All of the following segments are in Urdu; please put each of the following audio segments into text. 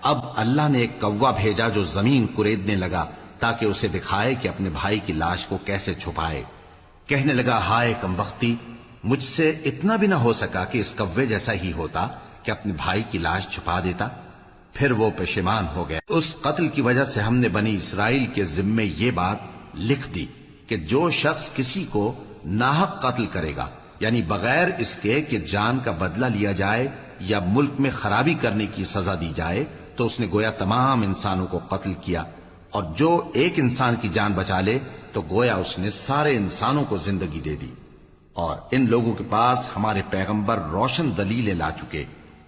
اب اللہ نے ایک کوا بھیجا جو زمین کریدنے لگا تاکہ اسے دکھائے کہ اپنے بھائی کی لاش کو کیسے چھپائے. کہنے لگا ہائے کمبختی، مجھ سے اتنا بھی نہ ہو سکا کہ اس کوے جیسا ہی ہوتا کہ اپنے بھائی کی لاش چھپا دیتا. پھر وہ پشیمان ہو گئے. اس قتل کی وجہ سے ہم نے بنی اسرائیل کے ذمے یہ بات لکھ دی کہ جو شخص کسی کو ناحق قتل کرے گا، یعنی بغیر اس کے کہ جان کا بدلہ لیا جائے یا ملک میں خرابی کرنے کی سزا دی جائے، تو اس نے گویا تمام انسانوں کو قتل کیا. اور جو ایک انسان کی جان بچا لے تو گویا اس نے سارے انسانوں کو زندگی دے دی. اور ان لوگوں کے پاس ہمارے پیغمبر روشن دلیلیں لا چکے،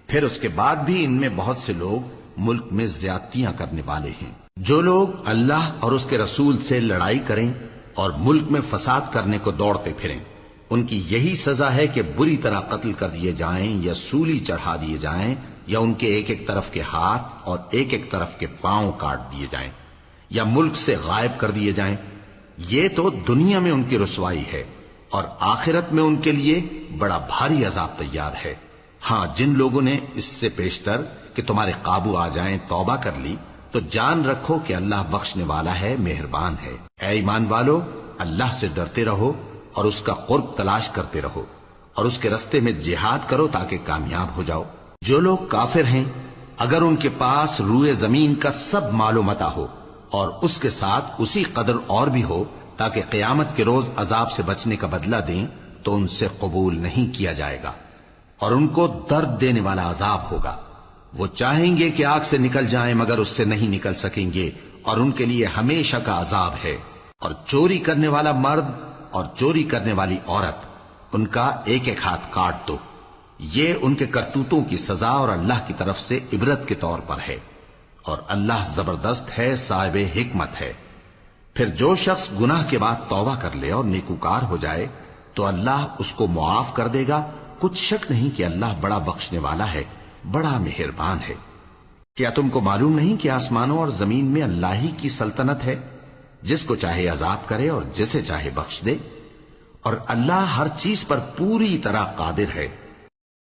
پھر اس کے بعد بھی ان میں بہت سے لوگ ملک میں زیادتیاں کرنے والے ہیں. جو لوگ اللہ اور اس کے رسول سے لڑائی کریں اور ملک میں فساد کرنے کو دوڑتے پھریں، ان کی یہی سزا ہے کہ بری طرح قتل کر دیے جائیں یا سولی چڑھا دیے جائیں، یا ان کے ایک ایک طرف کے ہاتھ اور ایک ایک طرف کے پاؤں کاٹ دیے جائیں، یا ملک سے غائب کر دیے جائیں. یہ تو دنیا میں ان کی رسوائی ہے، اور آخرت میں ان کے لیے بڑا بھاری عذاب تیار ہے. ہاں، جن لوگوں نے اس سے پیشتر کہ تمہارے قابو آ جائیں توبہ کر لی، تو جان رکھو کہ اللہ بخشنے والا ہے، مہربان ہے. اے ایمان والو، اللہ سے ڈرتے رہو اور اس کا قرب تلاش کرتے رہو، اور اس کے رستے میں جہاد کرو تاکہ کامیاب ہو جاؤ. جو لوگ کافر ہیں، اگر ان کے پاس روئے زمین کا سب مال و متاع ہو اور اس کے ساتھ اسی قدر اور بھی ہو تاکہ قیامت کے روز عذاب سے بچنے کا بدلہ دیں، تو ان سے قبول نہیں کیا جائے گا، اور ان کو درد دینے والا عذاب ہوگا. وہ چاہیں گے کہ آگ سے نکل جائیں مگر اس سے نہیں نکل سکیں گے، اور ان کے لیے ہمیشہ کا عذاب ہے. اور چوری کرنے والا مرد اور چوری کرنے والی عورت، ان کا ایک ایک ہاتھ کاٹ دو. یہ ان کے کرتوتوں کی سزا اور اللہ کی طرف سے عبرت کے طور پر ہے، اور اللہ زبردست ہے، صاحب حکمت ہے. پھر جو شخص گناہ کے بعد توبہ کر لے اور نیکوکار ہو جائے تو اللہ اس کو معاف کر دے گا. کچھ شک نہیں کہ اللہ بڑا بخشنے والا ہے، بڑا مہربان ہے. کیا تم کو معلوم نہیں کہ آسمانوں اور زمین میں اللہ ہی کی سلطنت ہے، جس کو چاہے عذاب کرے اور جسے چاہے بخش دے، اور اللہ ہر چیز پر پوری طرح قادر ہے.